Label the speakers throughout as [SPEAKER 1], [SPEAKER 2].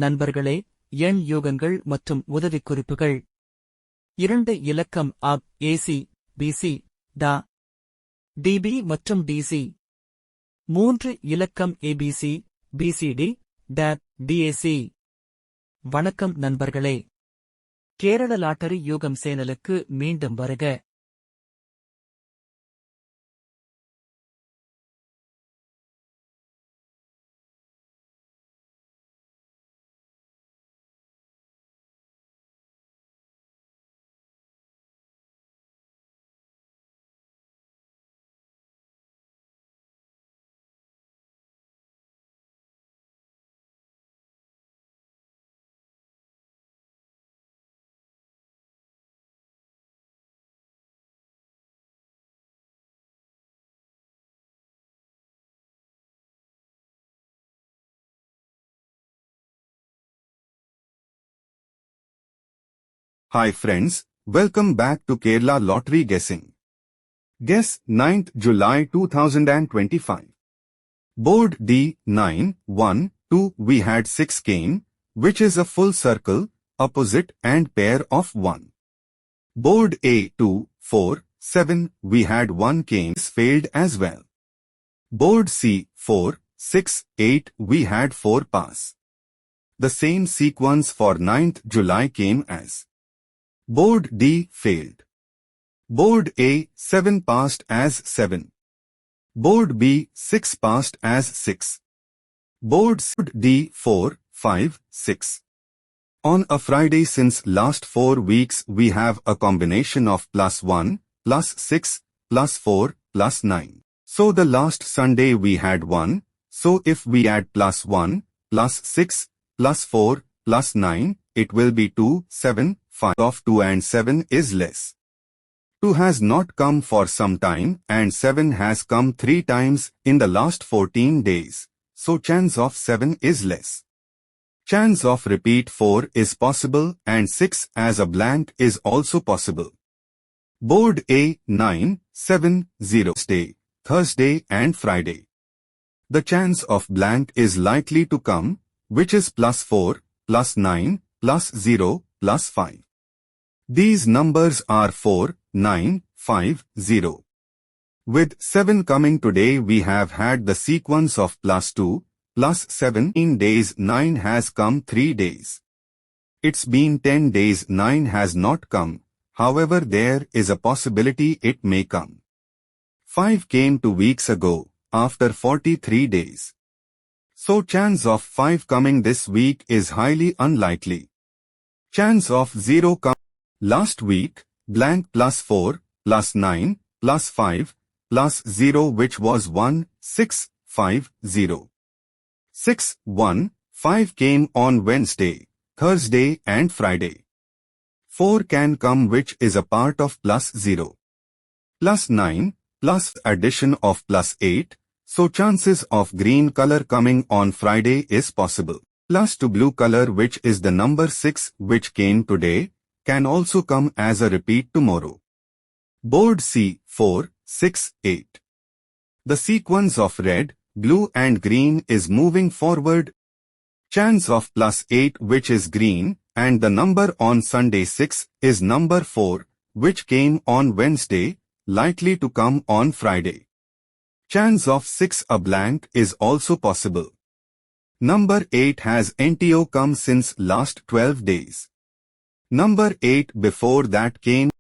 [SPEAKER 1] நண்பர்களே, எண் யூகங்கள் மற்றும் உதவிக்குறிப்புகள். 2 இலக்கம் அப், ஏசி, பிசி, டா, டிபி மற்றும் டிசி. 3 இலக்கம் ஏபிசி, பிசிடி, டேப், டிஏசி. வணக்கம் நண்பர்களே. கேரள லாட்டரி யூகம் சேனலுக்கு மீண்டும் வருக.
[SPEAKER 2] Hi friends, welcome back to Kerala Lottery Guessing. Guess 9th July 2025. Board D 9, 1, 2 we had 6 came, which is a full circle, opposite and pair of 1. Board A 2, 4, 7 we had 1 came failed as well. Board C 4, 6, 8 we had 4 pass. The same sequence for 9th July came as Board D failed. Board A 7 passed as 7. Board B 6 passed as 6. Board D 4, 5, 6. On a Friday since last 4 weeks we have a combination of +1, +6, +4, +9. So the last Sunday we had 1, so if we add +1, +6, +4, +9, it will be 2, 7, 5 of 2 and 7 is less. 2 has not come for some time and 7 has come 3 times in the last 14 days, so chance of 7 is less. Chance of repeat 4 is possible and 6 as a blank is also possible. Board A 9, 7, 0 Day, Thursday and Friday. The chance of blank is likely to come, which is +4, +9, +0, +5. These numbers are 4, 9, 5, 0. With 7 coming today we have had the sequence of +2, +7 in days 9 has come 3 days. It's been 10 days 9 has not come, however there is a possibility it may come. 5 came 2 weeks ago, after 43 days. So chance of 5 coming this week is highly unlikely. Chance of 0 come last week, blank +4, +9, +5, +0 which was 1, 6, 5, 0. 6, 1, 5 came on Wednesday, Thursday and Friday. 4 can come which is a part of +0. +9, plus addition of +8, so chances of green color coming on Friday is possible. +2 blue color which is the number 6 which came today, can also come as a repeat tomorrow. Board C 4, 6, 8. The sequence of red, blue and green is moving forward. Chance of +8 which is green, and the number on Sunday 6 is number 4, which came on Wednesday, likely to come on Friday. Chance of 6 a blank is also possible. Number 8 has NTO come since last 12 days. Number 8 before that came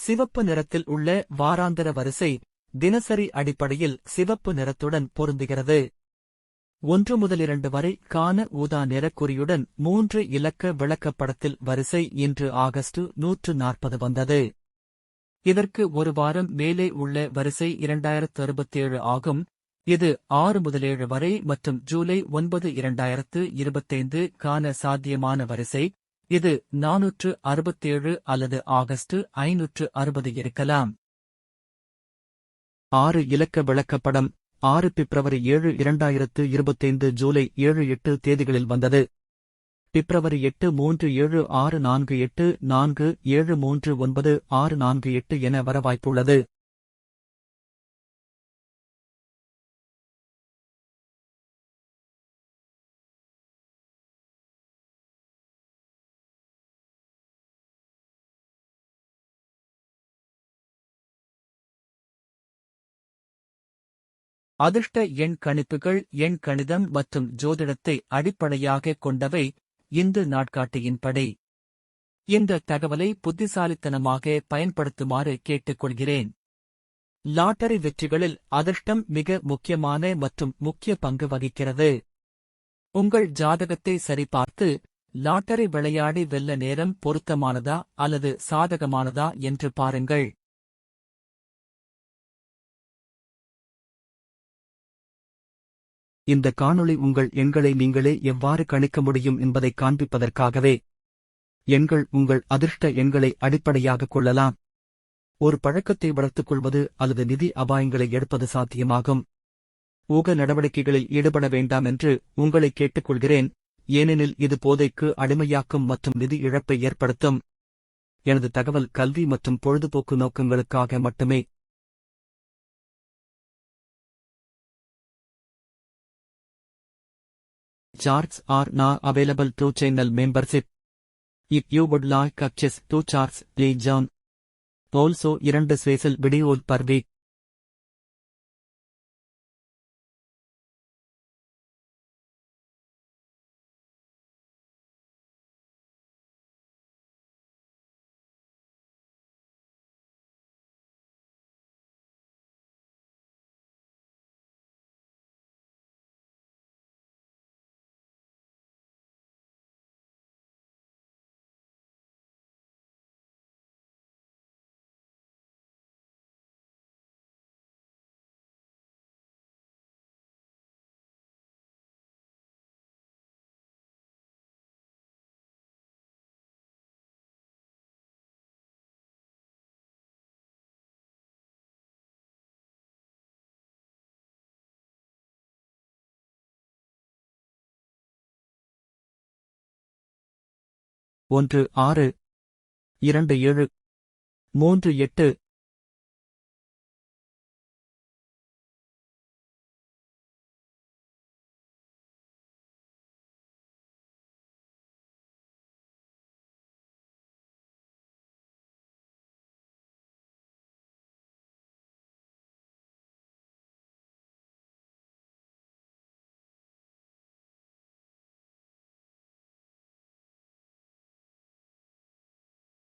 [SPEAKER 1] சிவப்பு நிறத்தில் உள்ள வாராந்திர வரிசை தினசரி அடிப்படையில் சிவப்பு நிறத்துடன் பொருந்துகிறது. 1 முதல் 2 வரை கான ஊதா நிறக்குறியுடன் 3 இலக்க விளக்கப்படத்தில் வரிசை இன்று ஆகஸ்ட் 140 வந்தது. இதற்கு ஒரு வாரம் மேலே உள்ள வரிசை 2067 ஆகும். இது 6 முதல் 7 வரை மற்றும் ஜூலை 9 2025 கான சாத்தியமான வரிசை. இது 467 அல்லது ஆகஸ்ட் 560 இருக்கலாம். 6 இலக்க விளக்கப்படம் 6 பிப்ரவரி 7 2025 ஜூலை 7-8 தேதிகளில் வந்தது. பிப்ரவரி 8 374649 என வர வாய்ப்புள்ளது. அதிர்ஷ்ட எண் கணிப்புகள் எண் கணிதம் மற்றும் ஜோதிடத்தை அடிப்படையாகக் கொண்டவை. இந்து நாட்காட்டியின்படி இந்த தகவலை புத்திசாலித்தனமாக பயன்படுத்துமாறு கேட்டுக்கொள்கிறேன். லாட்டரி வெற்றிகளில் அதிர்ஷ்டம் மிக முக்கியமான மற்றும் முக்கிய பங்கு வகிக்கிறது. உங்கள் ஜாதகத்தை சரிபார்த்து லாட்டரி விளையாடி வெல்ல நேரம் பொருத்தமானதா அல்லது சாதகமானதா என்று பாருங்கள். இந்த காணொளி உங்கள் எண்களை நீங்களே எவ்வாறு கணிக்க முடியும் என்பதைக் காண்பிப்பதற்காகவே. எண்கள் உங்கள் அதிர்ஷ்ட எண்களை அடிப்படையாகக் கொள்ளலாம். ஒரு பழக்கத்தை வளர்த்துக் கொள்வது அல்லது நிதி அபாயங்களை எடுப்பது சாத்தியமாகும். ஊக நடவடிக்கைகளில் ஈடுபட வேண்டாம் என்று உங்களை கேட்டுக்கொள்கிறேன், ஏனெனில் இது போதைக்கு அடிமையாக்கும் மற்றும் நிதி இழப்பை ஏற்படுத்தும். எனது தகவல் கல்வி மற்றும் பொழுதுபோக்கு நோக்கங்களுக்காக மட்டுமே. Charts are now available to channel membership. If you would like access to charts, please join. Also 2 special videos per week. ஒன்று 6 2 7 3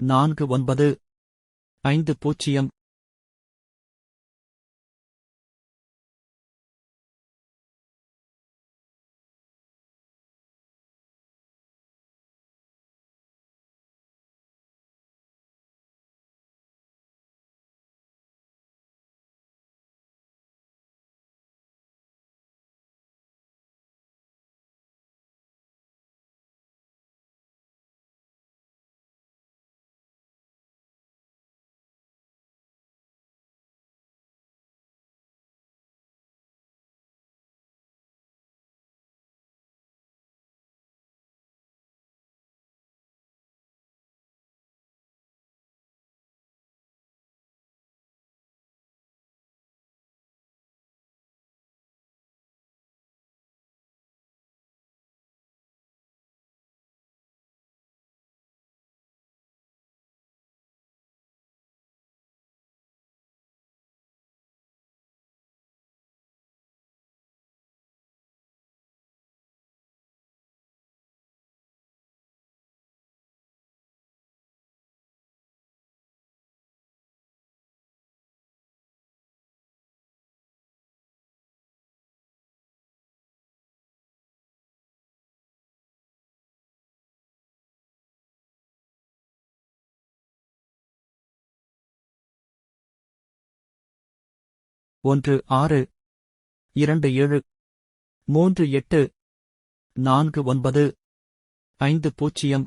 [SPEAKER 1] 8நான்கு 9 5 0 16 27 38 49 50